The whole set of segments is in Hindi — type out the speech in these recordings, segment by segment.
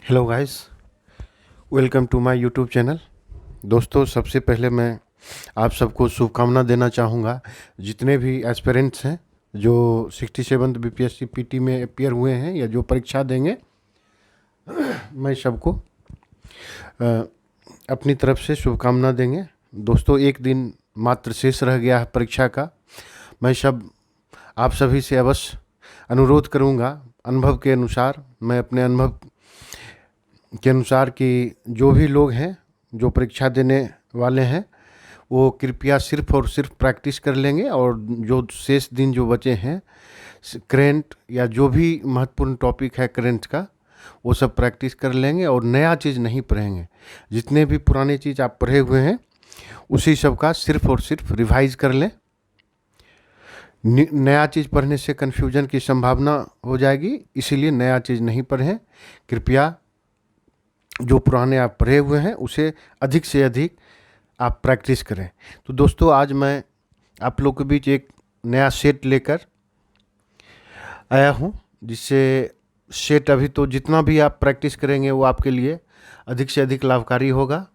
Hello guys, welcome to my YouTube channel. दोस्तों, सबसे पहले मैं आप सबको शुभकामना देना चाहूँगा। जितने भी एस्पिरेंट्स हैं जो 67th बीपीएससी पीटी में अपियर हुए हैं या जो परीक्षा देंगे, मैं सबको अपनी तरफ से शुभकामना देंगे। दोस्तों, एक दिन मात्र शेष रह गया है परीक्षा का। मैं आप सभी से अवश्य अनुरोध करूँगा, अनुभव के अनुसार, मैं अपने अनुभव के अनुसार कि जो भी लोग हैं जो परीक्षा देने वाले हैं वो कृपया सिर्फ और सिर्फ प्रैक्टिस कर लेंगे, और जो शेष दिन जो बचे हैं करेंट या जो भी महत्वपूर्ण टॉपिक है करेंट का, वो सब प्रैक्टिस कर लेंगे और नया चीज़ नहीं पढ़ेंगे। जितने भी पुराने चीज़ आप पढ़े हुए हैं उसी सब का सिर्फ और सिर्फ रिवाइज कर लें। नया चीज़ पढ़ने से कन्फ्यूजन की संभावना हो जाएगी, इसीलिए नया चीज़ नहीं पढ़ें। कृपया जो पुराने आप पढ़े हुए हैं उसे अधिक से अधिक आप प्रैक्टिस करें। तो दोस्तों, आज मैं आप लोग के बीच एक नया सेट लेकर आया हूँ, जिससे सेट अभी तो जितना भी आप प्रैक्टिस करेंगे वो आपके लिए अधिक से अधिक लाभकारी होगा।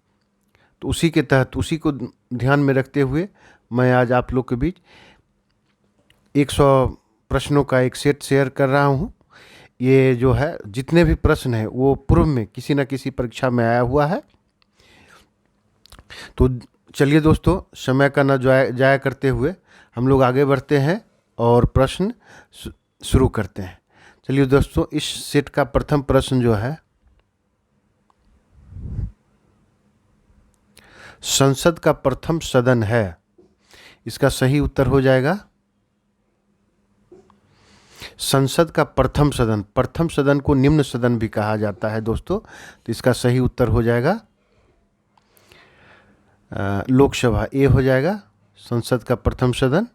तो उसी के तहत, उसी को ध्यान में रखते हुए मैं आज आप लोग के बीच 100 प्रश्नों का एक सेट शेयर कर रहा हूँ। ये जो है, जितने भी प्रश्न हैं वो पूर्व में किसी न किसी परीक्षा में आया हुआ है। तो चलिए दोस्तों, समय का न जाया करते हुए हम लोग आगे बढ़ते हैं और प्रश्न शुरू करते हैं। चलिए दोस्तों, इस सेट का प्रथम प्रश्न जो है, संसद का प्रथम सदन है, इसका सही उत्तर हो जाएगा संसद का प्रथम सदन। प्रथम सदन को निम्न सदन भी कहा जाता है दोस्तों, तो इसका सही उत्तर हो जाएगा लोकसभा। ए हो जाएगा संसद का प्रथम सदन।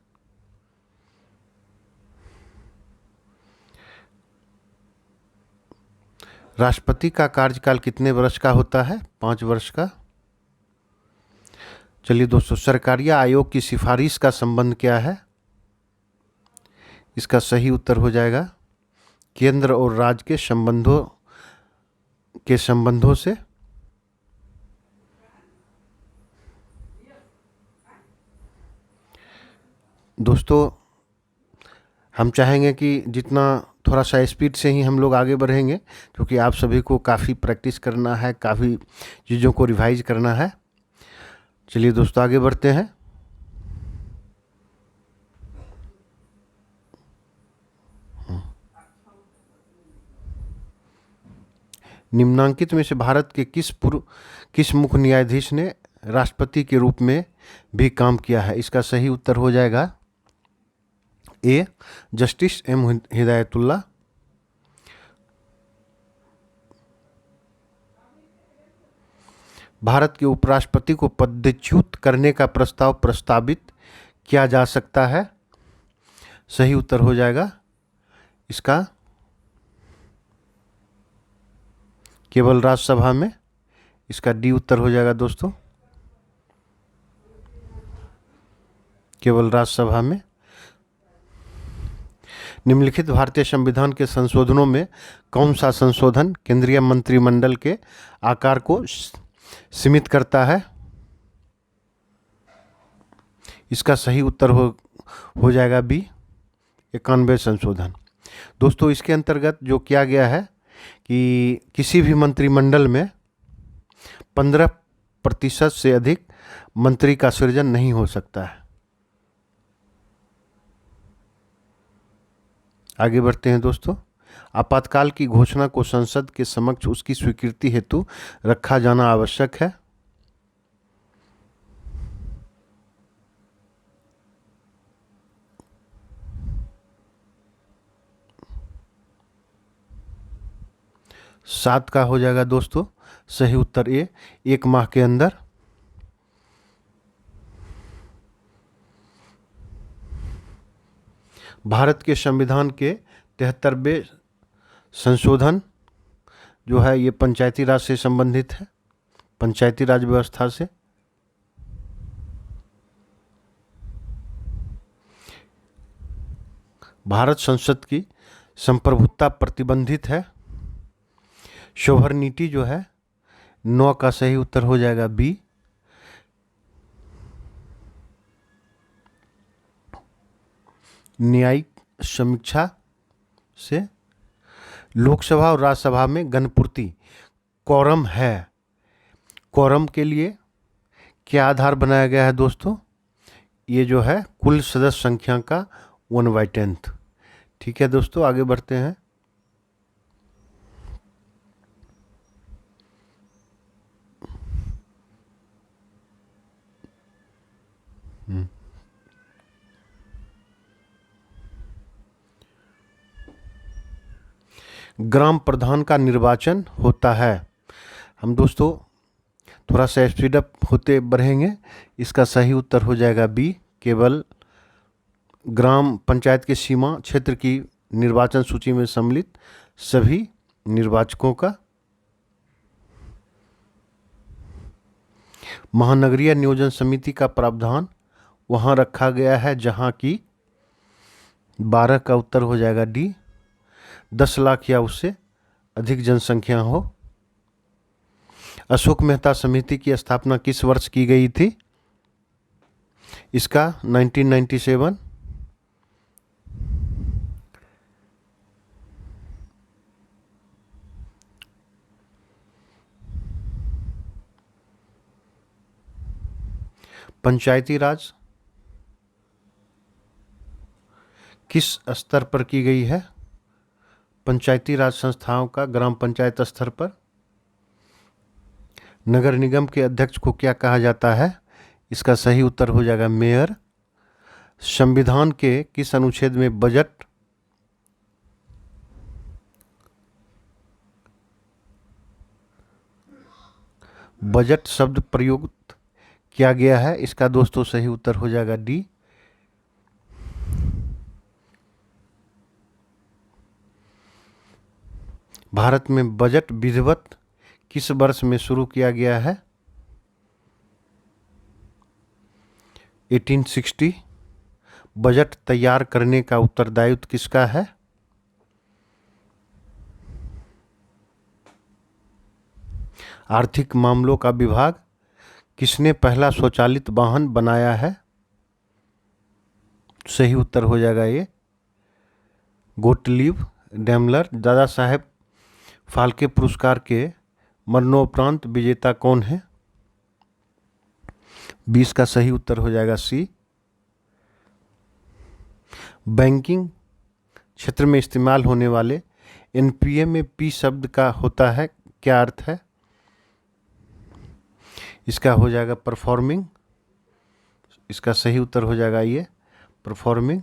राष्ट्रपति का कार्यकाल कितने वर्ष का होता है? 5 वर्ष का। चलिए दोस्तों, सरकारिया आयोग की सिफारिश का संबंध क्या है? इसका सही उत्तर हो जाएगा केंद्र और राज्य के संबंधों से। दोस्तों, हम चाहेंगे कि जितना थोड़ा सा स्पीड से ही हम लोग आगे बढ़ेंगे, क्योंकि आप सभी को काफ़ी प्रैक्टिस करना है, काफ़ी चीज़ों को रिवाइज करना है। चलिए दोस्तों, आगे बढ़ते हैं। निम्नांकित में से भारत के किस मुख्य न्यायाधीश ने राष्ट्रपति के रूप में भी काम किया है? इसका सही उत्तर हो जाएगा ए, जस्टिस एम हिदायतुल्ला। भारत के उपराष्ट्रपति को पदच्युत करने का प्रस्ताव प्रस्तावित किया जा सकता है? सही उत्तर हो जाएगा इसका केवल राज्यसभा में। इसका डी उत्तर हो जाएगा दोस्तों, केवल राज्यसभा में। निम्नलिखित भारतीय संविधान के संशोधनों में कौन सा संशोधन केंद्रीय मंत्रिमंडल के आकार को सीमित करता है? इसका सही उत्तर हो जाएगा बी, 91 संशोधन। दोस्तों, इसके अंतर्गत जो किया गया है कि किसी भी मंत्रिमंडल में 15% से अधिक मंत्री का सृजन नहीं हो सकता है। आगे बढ़ते हैं दोस्तों। आपातकाल की घोषणा को संसद के समक्ष उसकी स्वीकृति हेतु रखा जाना आवश्यक है? सात का हो जाएगा दोस्तों सही उत्तर ए, 1 माह के अंदर। भारत के संविधान के 73वें संशोधन जो है, ये पंचायती राज से संबंधित है, पंचायती राज व्यवस्था से। भारत संसद की संप्रभुता प्रतिबंधित है। सोवरनीटी जो है 9 का सही उत्तर हो जाएगा बी। न्यायिक समीक्षा से लोकसभा और राज्यसभा में गणपूर्ति कोरम है। कोरम के लिए क्या आधार बनाया गया है दोस्तों? ये जो है कुल सदस्य संख्या का 1/10। ठीक है दोस्तों, आगे बढ़ते हैं। ग्राम प्रधान का निर्वाचन होता है। हम दोस्तों थोड़ा सा स्पीड अप होते बढ़ेंगे। इसका सही उत्तर हो जाएगा बी। केवल ग्राम पंचायत के सीमा क्षेत्र की निर्वाचन सूची में सम्मिलित सभी निर्वाचकों का। महानगरीय नियोजन समिति का प्रावधान वहाँ रखा गया है जहाँ की 12 का उत्तर हो जाएगा डी। 10 लाख या उससे अधिक जनसंख्या हो। अशोक मेहता समिति की स्थापना किस वर्ष की गई थी? इसका 1997। पंचायती राज किस स्तर पर की गई है? पंचायती राज संस्थाओं का ग्राम पंचायत स्तर पर। नगर निगम के अध्यक्ष को क्या कहा जाता है? इसका सही उत्तर हो जाएगा मेयर। संविधान के किस अनुच्छेद में बजट शब्द प्रयुक्त किया गया है? इसका दोस्तों सही उत्तर हो जाएगा डी। भारत में बजट विधिवत किस वर्ष में शुरू किया गया है? 1860। बजट तैयार करने का उत्तरदायित्व किसका है? आर्थिक मामलों का विभाग। किसने पहला स्वचालित वाहन बनाया है? सही उत्तर हो जाएगा ये गोटलीब डैमलर। दादा साहेब फाल्के पुरस्कार के मरणोपरांत विजेता कौन है? 20 का सही उत्तर हो जाएगा सी। बैंकिंग क्षेत्र में इस्तेमाल होने वाले एनपीए में पी शब्द का होता है, क्या अर्थ है? इसका हो जाएगा परफॉर्मिंग। इसका सही उत्तर हो जाएगा ये परफॉर्मिंग।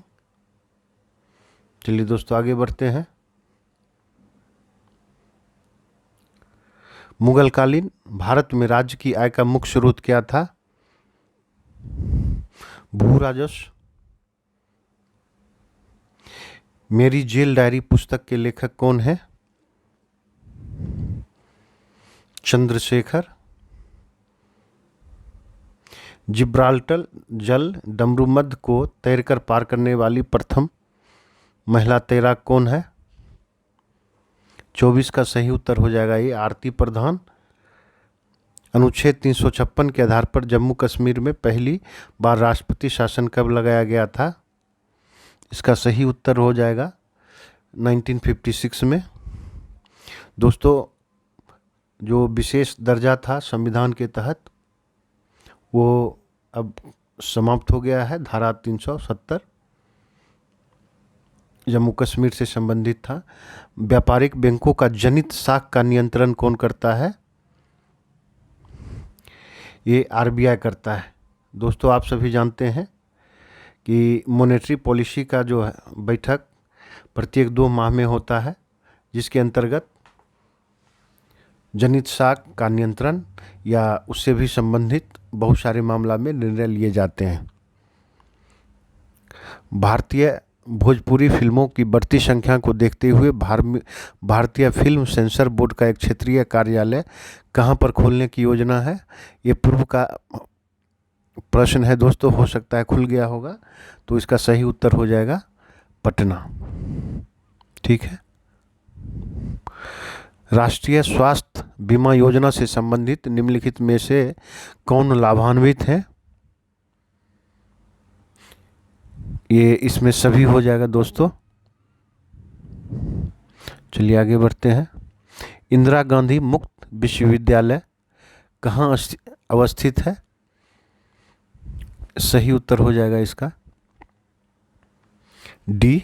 चलिए दोस्तों आगे बढ़ते हैं। मुगलकालीन भारत में राज्य की आय का मुख्य स्रोत क्या था? भू राजस्व। मेरी जेल डायरी पुस्तक के लेखक कौन है? चंद्रशेखर। जिब्राल्टर जल डमरूमध्य को तैरकर पार करने वाली प्रथम महिला तैराक कौन है? 24 का सही उत्तर हो जाएगा ये आरती प्रधान। अनुच्छेद 356 के आधार पर जम्मू कश्मीर में पहली बार राष्ट्रपति शासन कब लगाया गया था? इसका सही उत्तर हो जाएगा 1956 में। दोस्तों जो विशेष दर्जा था संविधान के तहत वो अब समाप्त हो गया है। धारा 370 जम्मू कश्मीर से संबंधित था। व्यापारिक बैंकों का जनित साख का नियंत्रण कौन करता है? ये आरबीआई करता है। दोस्तों आप सभी जानते हैं कि मॉनेटरी पॉलिसी का जो है बैठक प्रत्येक 2 माह में होता है, जिसके अंतर्गत जनित साख का नियंत्रण या उससे भी संबंधित बहुत सारे मामला में निर्णय लिए जाते हैं। भारतीय भोजपुरी फिल्मों की बढ़ती संख्या को देखते हुए भारतीय फिल्म सेंसर बोर्ड का एक क्षेत्रीय कार्यालय कहां पर खोलने की योजना है? ये पूर्व का प्रश्न है दोस्तों, हो सकता है खुल गया होगा, तो इसका सही उत्तर हो जाएगा पटना। ठीक है, राष्ट्रीय स्वास्थ्य बीमा योजना से संबंधित निम्नलिखित में से कौन लाभान्वित है? ये इसमें सभी हो जाएगा दोस्तों। चलिए आगे बढ़ते हैं। इंदिरा गांधी मुक्त विश्वविद्यालय कहाँ अवस्थित है? सही उत्तर हो जाएगा इसका डी,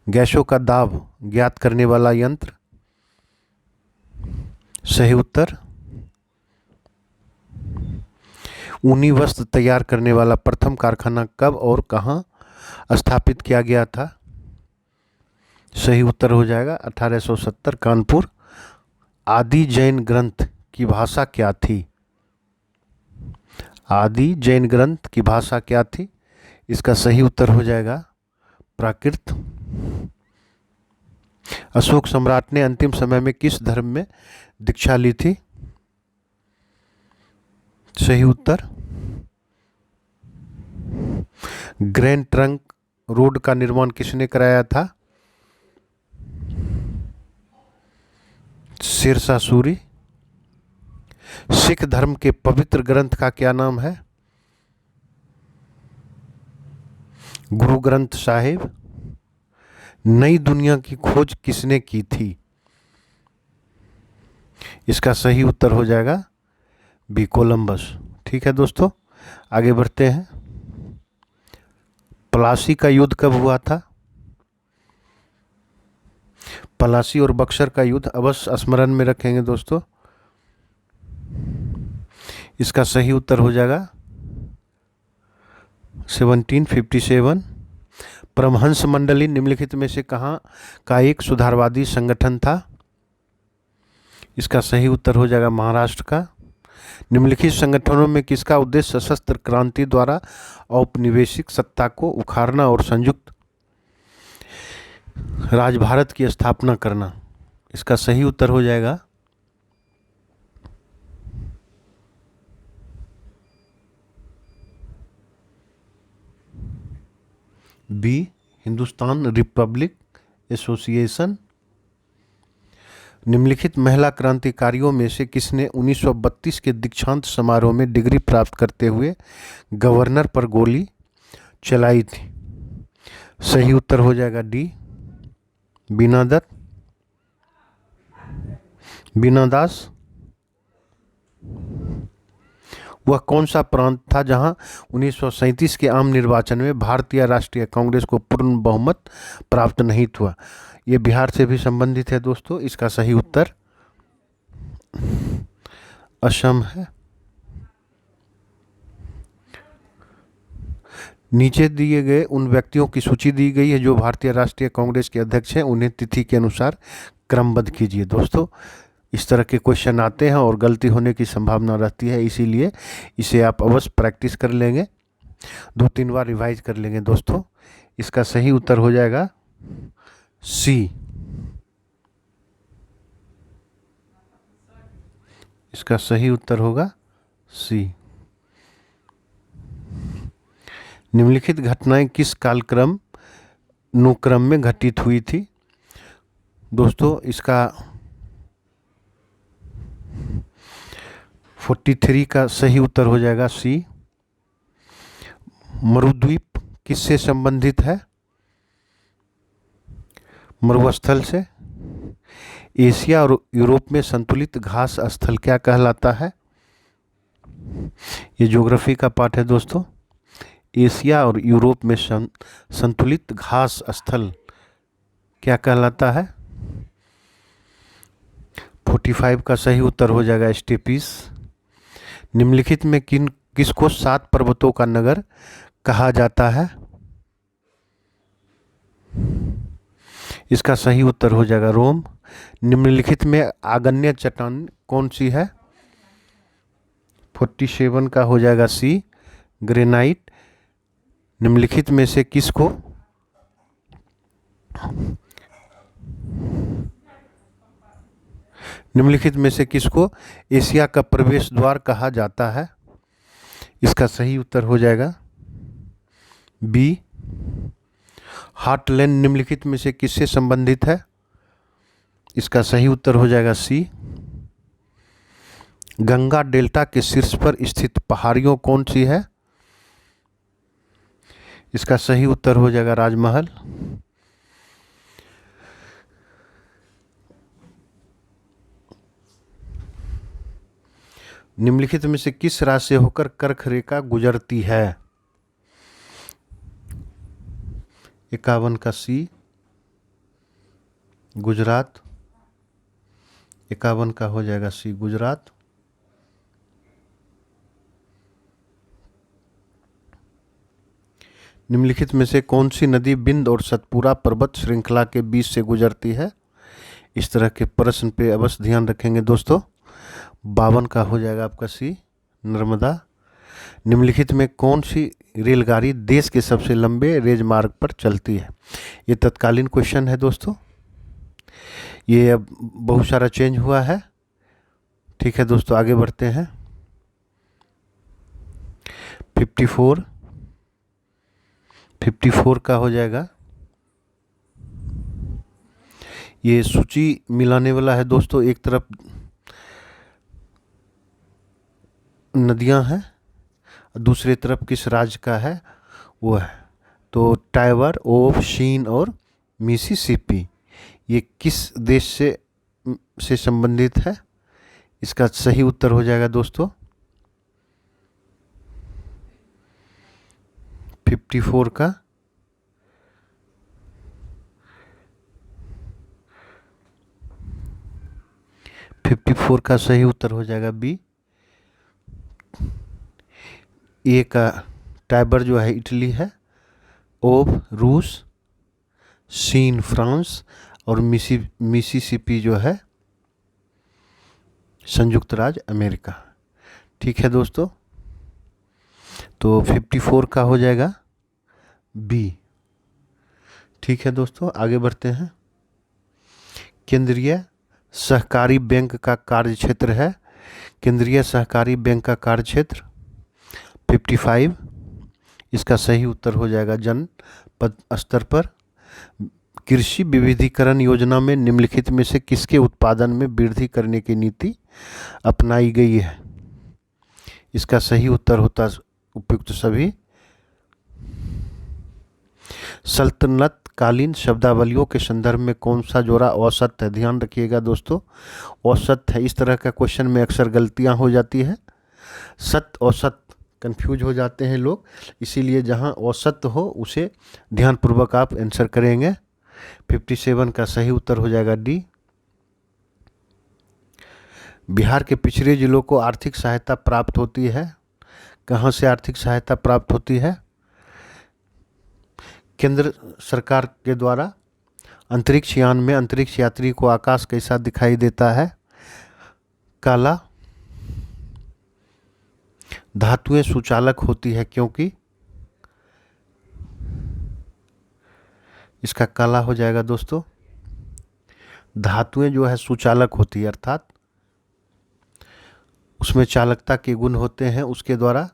गैसों का दाब ज्ञात करने वाला यंत्र। सही उत्तर। ऊनी वस्त्र तैयार करने वाला प्रथम कारखाना कब और कहाँ स्थापित किया गया था? सही उत्तर हो जाएगा 1870 कानपुर। आदि जैन ग्रंथ की भाषा क्या थी? आदि जैन ग्रंथ की भाषा क्या थी? इसका सही उत्तर हो जाएगा प्राकृत। अशोक सम्राट ने अंतिम समय में किस धर्म में दीक्षा ली थी? सही उत्तर। ग्रैंड ट्रंक रोड का निर्माण किसने कराया था? शेरशाह सूरी। सिख धर्म के पवित्र ग्रंथ का क्या नाम है? गुरु ग्रंथ साहिब। नई दुनिया की खोज किसने की थी? इसका सही उत्तर हो जाएगा बी, कोलंबस। ठीक है दोस्तों, आगे बढ़ते हैं। प्लासी का युद्ध कब हुआ था? प्लासी और बक्सर का युद्ध अवश्य स्मरण में रखेंगे दोस्तों। इसका सही उत्तर हो जाएगा 1757। परमहंस मंडली निम्नलिखित में से कहाँ का एक सुधारवादी संगठन था? इसका सही उत्तर हो जाएगा महाराष्ट्र का। निम्नलिखित संगठनों में किसका उद्देश्य सशस्त्र क्रांति द्वारा औपनिवेशिक सत्ता को उखाड़ना और संयुक्त राज भारत की स्थापना करना? इसका सही उत्तर हो जाएगा बी, हिंदुस्तान रिपब्लिक एसोसिएशन। निम्नलिखित महिला क्रांतिकारियों में से किसने 1932 के दीक्षांत समारोह में डिग्री प्राप्त करते हुए गवर्नर पर गोली चलाई थी? सही उत्तर हो जाएगा डी, बीना दत्त, बीना दास। वह कौन सा प्रांत था जहां 1937 के आम निर्वाचन में भारतीय राष्ट्रीय कांग्रेस को पूर्ण बहुमत प्राप्त नहीं हुआ? ये बिहार से भी संबंधित है दोस्तों। इसका सही उत्तर असम है। नीचे दिए गए उन व्यक्तियों की सूची दी गई है जो भारतीय राष्ट्रीय कांग्रेस के अध्यक्ष हैं, उन्हें तिथि के अनुसार क्रमबद्ध कीजिए। दोस्तों इस तरह के क्वेश्चन आते हैं और गलती होने की संभावना रहती है, इसीलिए इसे आप अवश्य प्रैक्टिस कर लेंगे, 2-3 बार रिवाइज कर लेंगे दोस्तों। इसका सही उत्तर हो जाएगा सी। इसका सही उत्तर होगा सी। निम्नलिखित घटनाएं किस कालक्रम अनुक्रम में घटित हुई थी? दोस्तों इसका 43 का सही उत्तर हो जाएगा सी। मरुद्वीप किससे संबंधित है? मरुस्थल से। एशिया और यूरोप में संतुलित घास स्थल क्या कहलाता है? ये ज्योग्राफी का पाठ है दोस्तों। एशिया और यूरोप में संतुलित घास स्थल क्या कहलाता है? 45 का सही उत्तर हो जाएगा स्टेपीज। निम्नलिखित में किसको 7 पर्वतों का नगर कहा जाता है? इसका सही उत्तर हो जाएगा रोम। निम्नलिखित में आग्नेय चट्टान कौन सी है? 47 का हो जाएगा सी, ग्रेनाइट। निम्नलिखित में से किसको एशिया का प्रवेश द्वार कहा जाता है? इसका सही उत्तर हो जाएगा बी, हार्टलैंड। निम्नलिखित में से किससे संबंधित है? इसका सही उत्तर हो जाएगा सी। गंगा डेल्टा के शीर्ष पर स्थित पहाड़ियों कौन सी है? इसका सही उत्तर हो जाएगा राजमहल। निम्नलिखित में से किस राज्य से होकर कर्क रेखा गुजरती है? 51 का सी, गुजरात। 51 का हो जाएगा सी, गुजरात। निम्नलिखित में से कौन सी नदी बिंद और सतपुरा पर्वत श्रृंखला के बीच से गुजरती है? इस तरह के प्रश्न पे अवश्य ध्यान रखेंगे दोस्तों। 52 का हो जाएगा आपका सी, नर्मदा। निम्नलिखित में कौन सी रेलगाड़ी देश के सबसे लंबे रेलमार्ग पर चलती है? ये तत्कालीन क्वेश्चन है दोस्तों, ये अब बहुत सारा चेंज हुआ है। ठीक है दोस्तों, आगे बढ़ते हैं। 54 का हो जाएगा, ये सूची मिलाने वाला है दोस्तों। एक तरफ नदियां हैं, दूसरी तरफ किस राज्य का है वो है। तो टाइबर, ओब, शीन और मिसिसिपी, ये किस देश से संबंधित है? इसका सही उत्तर हो जाएगा दोस्तों 54 का 54 का सही उत्तर हो जाएगा बी। ए का टाइबर जो है इटली है, ओब रूस, सीन फ्रांस और मिसिसिपी जो है संयुक्त राज्य अमेरिका। ठीक है दोस्तों, तो 54 का हो जाएगा बी। ठीक है दोस्तों, आगे बढ़ते हैं। केंद्रीय सहकारी बैंक का कार्य क्षेत्र है। केंद्रीय सहकारी बैंक का कार्य क्षेत्र 55, इसका सही उत्तर हो जाएगा जनपद स्तर पर। कृषि विविधीकरण योजना में निम्नलिखित में से किसके उत्पादन में वृद्धि करने की नीति अपनाई गई है? इसका सही उत्तर होता उपयुक्त सभी। सल्तनत कालीन शब्दावलियों के संदर्भ में कौन सा जोड़ा औसत है? ध्यान रखिएगा दोस्तों, औसत है। इस तरह का क्वेश्चन में अक्सर गलतियां हो जाती है, सत औसत कंफ्यूज हो जाते हैं लोग, इसीलिए जहां औसत हो उसे ध्यानपूर्वक आप आंसर करेंगे। 57 का सही उत्तर हो जाएगा डी। बिहार के पिछड़े जिलों को आर्थिक सहायता प्राप्त होती है, कहां से आर्थिक सहायता प्राप्त होती है? केंद्र सरकार के द्वारा अंतरिक्ष यान में अंतरिक्ष यात्री को आकाश कैसा दिखाई देता है? काला। धातुएं सुचालक होती है क्योंकि, इसका काला हो जाएगा दोस्तों। धातुएं जो है सुचालक होती है, अर्थात उसमें चालकता के गुण होते हैं, उसके द्वारा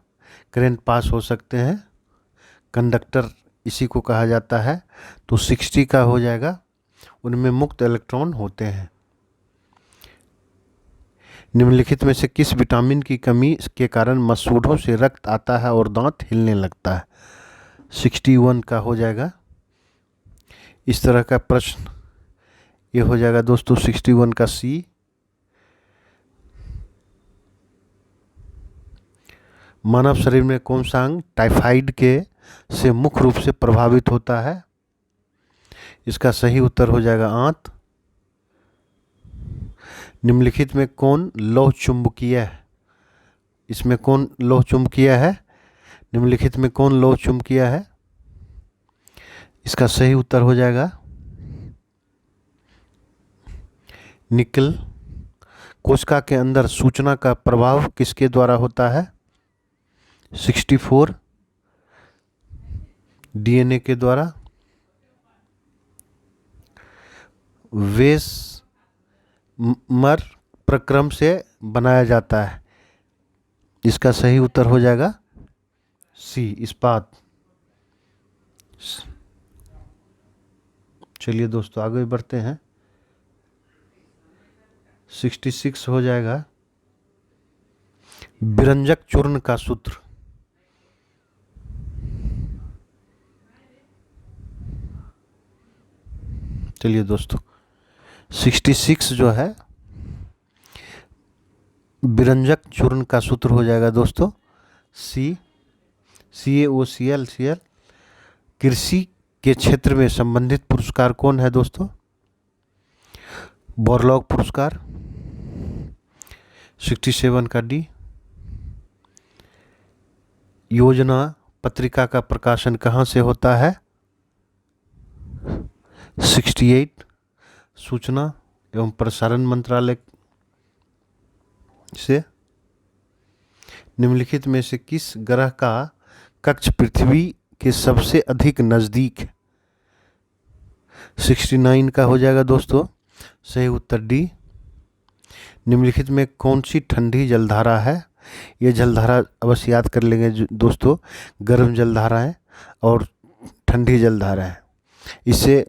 करंट पास हो सकते हैं। कंडक्टर इसी को कहा जाता है। तो 60 का हो जाएगा, उनमें मुक्त इलेक्ट्रॉन होते हैं। निम्नलिखित में से किस विटामिन की कमी के कारण मसूड़ों से रक्त आता है और दांत हिलने लगता है? 61 का हो जाएगा। इस तरह का प्रश्न ये हो जाएगा दोस्तों 61 का सी। मानव शरीर में कौन सा अंग टाइफाइड के से मुख्य रूप से प्रभावित होता है? इसका सही उत्तर हो जाएगा आंत। निम्नलिखित में कौन लौह चुंबकीय है? इसमें कौन लौह चुंबकीय है? निम्नलिखित में कौन लौह चुंबकीय है? इसका सही उत्तर हो जाएगा निकल। कोशिका के अंदर सूचना का प्रभाव किसके द्वारा होता है? 64 डीएनए के द्वारा। वेसमर प्रक्रम से बनाया जाता है। इसका सही उत्तर हो जाएगा सी, इस्पात। चलिए दोस्तों आगे बढ़ते हैं। 66 हो जाएगा विरंजक चूर्ण का सूत्र। चलिए दोस्तों, 66 जो है विरंजक चूर्ण का सूत्र हो जाएगा दोस्तों CaOCl। कृषि के क्षेत्र में संबंधित पुरस्कार कौन है दोस्तों? बोरलॉग पुरस्कार। 67 का डी। योजना पत्रिका का प्रकाशन कहाँ से होता है? 68 सूचना एवं प्रसारण मंत्रालय से। निम्नलिखित में से किस ग्रह का कक्ष पृथ्वी के सबसे अधिक नजदीक है? 69 का हो जाएगा दोस्तों सही उत्तर डी। निम्नलिखित में कौन सी ठंडी जलधारा है? ये जलधारा अवश्य याद कर लेंगे दोस्तों, गर्म जलधारा है और ठंडी जलधारा है। इससे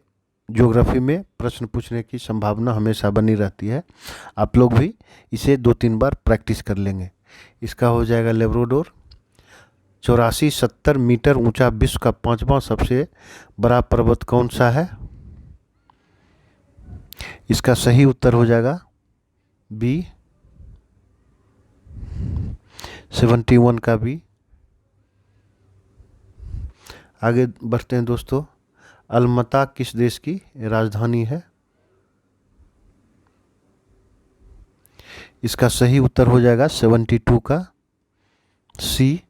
ज्योग्राफी में प्रश्न पूछने की संभावना हमेशा बनी रहती है। आप लोग भी इसे 2-3 बार प्रैक्टिस कर लेंगे। इसका हो जाएगा लेब्राडोर। 84-70 मीटर ऊंचा विश्व का 5वां सबसे बड़ा पर्वत कौन सा है? इसका सही उत्तर हो जाएगा बी 71 का बी। आगे बढ़ते हैं दोस्तों। अलमता किस देश की राजधानी है? इसका सही उत्तर हो जाएगा 72 का सी।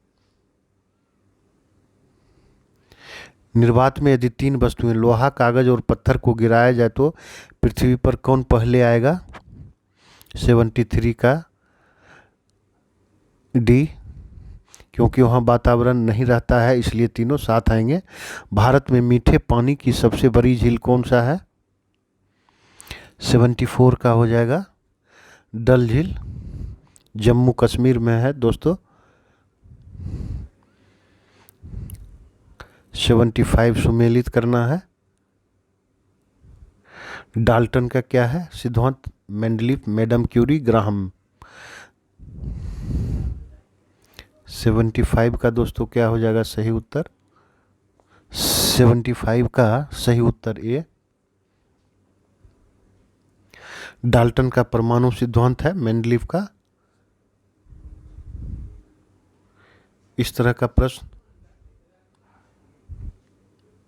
निर्वात में यदि 3 वस्तुएं लोहा, कागज और पत्थर को गिराया जाए तो पृथ्वी पर कौन पहले आएगा? 73 का डी, क्योंकि वहाँ वातावरण नहीं रहता है इसलिए तीनों साथ आएंगे। भारत में मीठे पानी की सबसे बड़ी झील कौन सा है? 74 का हो जाएगा डल झील, जम्मू कश्मीर में है दोस्तों। 75 सुमेलित करना है। डाल्टन का क्या है सिद्धांत? Mendeleev, madam Curie, Graham. 75 का दोस्तों क्या हो जाएगा सही उत्तर? 75 का सही उत्तर ए। डाल्टन का परमाणु सिद्धांत है मेंडलीफ का। इस तरह का प्रश्न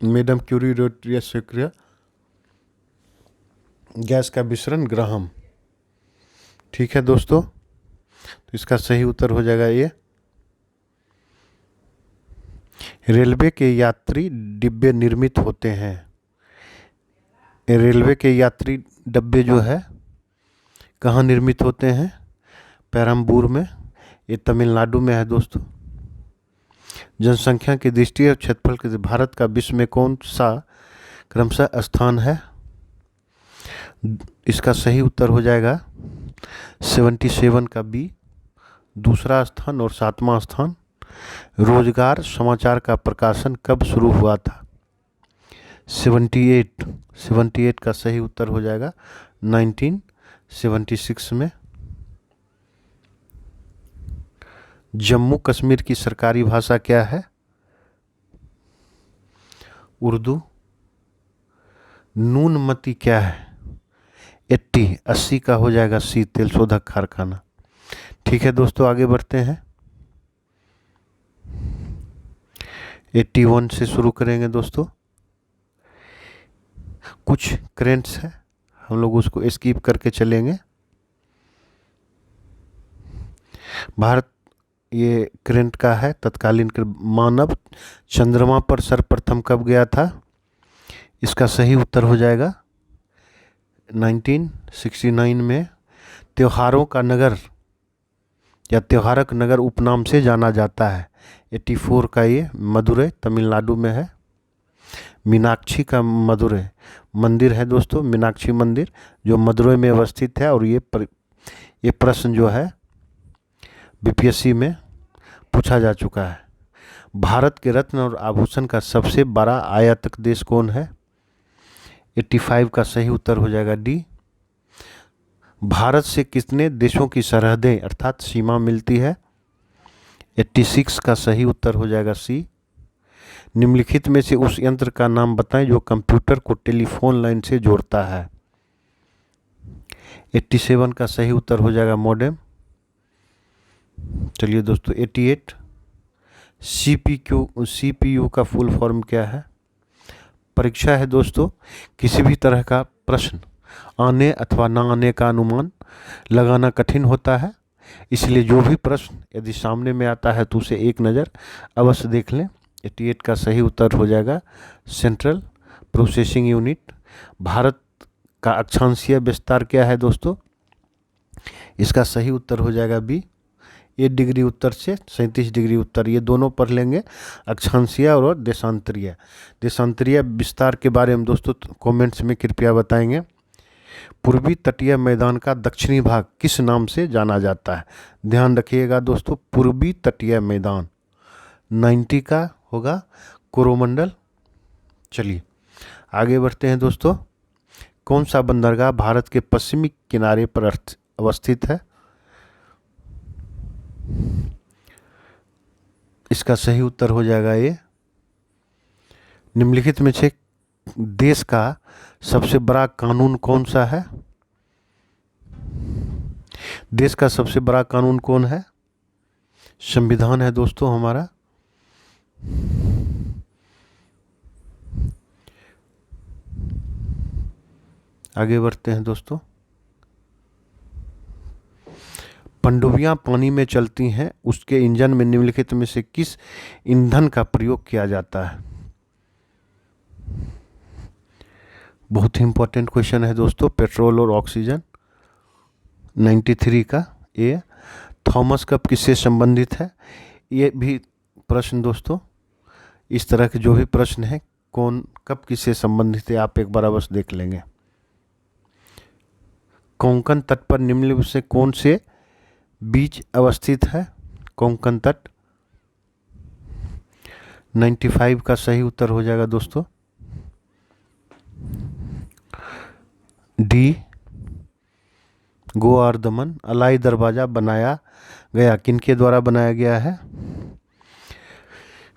मैडम क्यूरी रोटरी सक्रिय गैस का विसरण ग्राहम। ठीक है दोस्तों, तो इसका सही उत्तर हो जाएगा ये। रेलवे के यात्री डिब्बे निर्मित होते हैं। रेलवे के यात्री डब्बे जो है कहाँ निर्मित होते हैं? पेरम्बूर में, ये तमिलनाडु में है दोस्तों। जनसंख्या की दृष्टि और क्षेत्रफल के भारत का विश्व में कौन सा क्रमशः स्थान है? इसका सही उत्तर हो जाएगा 77 का बी, दूसरा स्थान और 7वां स्थान। रोजगार समाचार का प्रकाशन कब शुरू हुआ था? 78 का सही उत्तर हो जाएगा 1976 में। जम्मू कश्मीर की सरकारी भाषा क्या है? उर्दू। नूनमती क्या है? 80 का हो जाएगा सी, तेल शोधक कारखाना। ठीक है दोस्तों, आगे बढ़ते हैं। 81 से शुरू करेंगे दोस्तों। कुछ करेंट्स है, हम लोग उसको स्किप करके चलेंगे। भारत ये करेंट का है तत्कालीन। मानव चंद्रमा पर सर्वप्रथम कब गया था? इसका सही उत्तर हो जाएगा 1969 में। त्योहारों का नगर या त्योहारक नगर उपनाम से जाना जाता है। 84 का ये मदुरै तमिलनाडु में है। मीनाक्षी का मदुरै मंदिर है दोस्तों, मीनाक्षी मंदिर जो मदुरै में अवस्थित है। और ये प्रश्न जो है बीपीएससी में पूछा जा चुका है। भारत के रत्न और आभूषण का सबसे बड़ा आयातक देश कौन है? 85 का सही उत्तर हो जाएगा डी। भारत से कितने देशों की सरहदें अर्थात सीमा मिलती है? 86 का सही उत्तर हो जाएगा सी। निम्नलिखित में से उस यंत्र का नाम बताएं जो कंप्यूटर को टेलीफोन लाइन से जोड़ता है। 87 का सही उत्तर हो जाएगा मॉडेम। चलिए दोस्तों 88, CPU का फुल फॉर्म क्या है? परीक्षा है दोस्तों, किसी भी तरह का प्रश्न आने अथवा ना आने का अनुमान लगाना कठिन होता है, इसलिए जो भी प्रश्न यदि सामने में आता है तो उसे एक नज़र अवश्य देख लें। 88 का सही उत्तर हो जाएगा सेंट्रल प्रोसेसिंग यूनिट। भारत का अक्षांशीय विस्तार क्या है दोस्तों? इसका सही उत्तर हो जाएगा बी। 8 डिग्री उत्तर से 37 डिग्री उत्तर, ये दोनों पढ़ लेंगे, अक्षांशीय और देशांतरीय। देशांतरीय विस्तार के बारे में दोस्तों कमेंट्स में कृपया बताएंगे। पूर्वी तटीय मैदान का दक्षिणी भाग किस नाम से जाना जाता है? ध्यान रखिएगा दोस्तों, पूर्वी तटीय मैदान 90 का होगा कोरोमंडल। चलिए आगे बढ़ते हैं दोस्तों। कौन सा बंदरगाह भारत के पश्चिमी किनारे पर अवस्थित है? इसका सही उत्तर हो जाएगा ये। निम्नलिखित में से देश का सबसे बड़ा कानून कौन सा है? देश का सबसे बड़ा कानून कौन है? संविधान है दोस्तों हमारा। आगे बढ़ते हैं दोस्तों। पनडुब्बियां पानी में चलती हैं, उसके इंजन में निम्नलिखित में से किस ईंधन का प्रयोग किया जाता है? बहुत ही इंपॉर्टेंट क्वेश्चन है दोस्तों, पेट्रोल और ऑक्सीजन। 93 का ये। थॉमस कप किससे संबंधित है? ये भी प्रश्न दोस्तों, इस तरह के जो भी प्रश्न है कौन कब किससे संबंधित है आप एक बार अवश्य देख लेंगे। कोंकण तट पर निम्नलिखित से कौन से बीच अवस्थित है? कोंकण तट। 95 का सही उत्तर हो जाएगा दोस्तों डी, गोवा और दमन। अलाई दरवाज़ा बनाया गया किनके द्वारा बनाया गया है?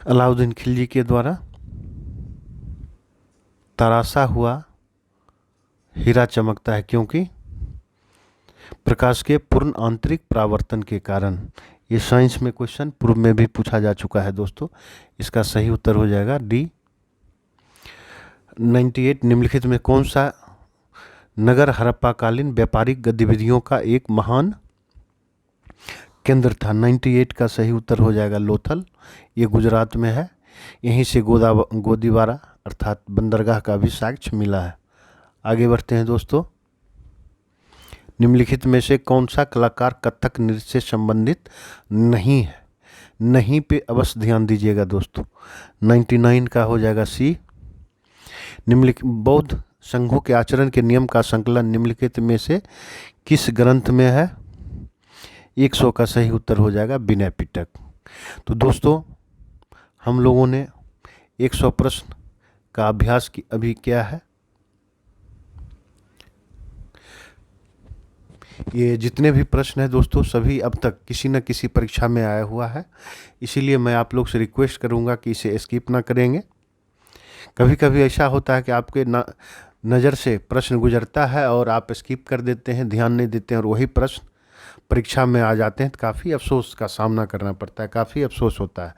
अलाउद्दीन खिलजी के द्वारा। तराशा हुआ हीरा चमकता है क्योंकि? प्रकाश के पूर्ण आंतरिक परावर्तन के कारण। ये साइंस में क्वेश्चन पूर्व में भी पूछा जा चुका है दोस्तों। इसका सही उत्तर हो जाएगा डी। 98, निम्नलिखित में कौन सा नगर हड़प्पाकालीन व्यापारिक गतिविधियों का एक महान केंद्र था? 98 का सही उत्तर हो जाएगा लोथल। ये गुजरात में है। यहीं से गोदीवारा अर्थात बंदरगाह का भी साक्ष्य मिला है। आगे बढ़ते हैं दोस्तों। निम्नलिखित में से कौन सा कलाकार कथक नृत्य से संबंधित नहीं है? नहीं पे अवश्य ध्यान दीजिएगा दोस्तों। 99 का हो जाएगा सी। निम्नलिखित बौद्ध संघों के आचरण के नियम का संकलन निम्नलिखित में से किस ग्रंथ में है? 100 का सही उत्तर हो जाएगा विनय पिटक। तो दोस्तों हम लोगों ने 100 प्रश्न का अभ्यास की अभी किया है। ये जितने भी प्रश्न हैं दोस्तों सभी अब तक किसी न किसी परीक्षा में आया हुआ है, इसीलिए मैं आप लोग से रिक्वेस्ट करूंगा कि इसे स्किप ना करेंगे। कभी कभी ऐसा होता है कि आपके नज़र से प्रश्न गुजरता है और आप स्किप कर देते हैं, ध्यान नहीं देते हैं और वही प्रश्न परीक्षा में आ जाते हैं तो काफ़ी अफसोस का सामना करना पड़ता है, काफ़ी अफसोस होता है।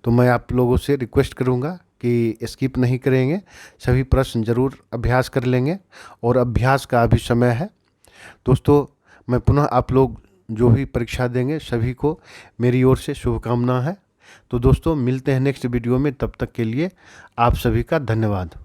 तो मैं आप लोगों से रिक्वेस्ट करूंगा कि स्किप नहीं करेंगे, सभी प्रश्न ज़रूर अभ्यास कर लेंगे और अभ्यास का अभी समय है। दोस्तों मैं पुनः आप लोग जो भी परीक्षा देंगे सभी को मेरी ओर से शुभकामना है। तो दोस्तों मिलते हैं नेक्स्ट वीडियो में, तब तक के लिए आप सभी का धन्यवाद।